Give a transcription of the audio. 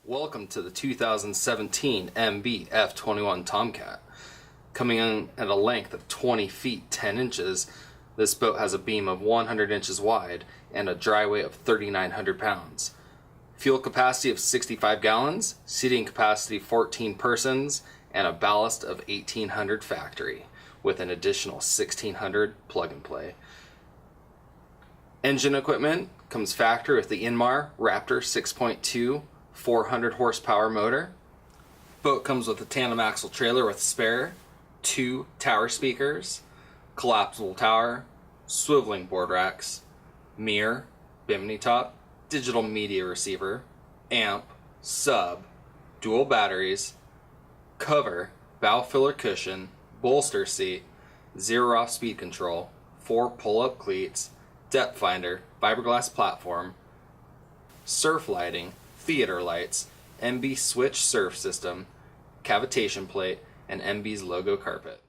Welcome to the 2017 MB F21 Tomcat. Coming in at a length of 20 feet 10 inches, this boat has a beam of 100 inches wide and a dry weight of 3,900 pounds. Fuel capacity of 65 gallons, seating capacity 14 persons, and a ballast of 1,800 factory, with an additional 1,600 plug and play. Engine equipment comes factory with the Inmar Raptor 6.2 400 horsepower motor. Boat comes with a tandem axle trailer with spare, 2 tower speakers, collapsible tower, swiveling board racks, mirror, bimini top, digital media receiver, amp, sub, dual batteries, cover, bow filler cushion, bolster seat, 0-off speed control, 4 pull-up cleats, depth finder, fiberglass platform, surf lighting, theater lights, MB switch surf system, cavitation plate, and MB's logo carpet.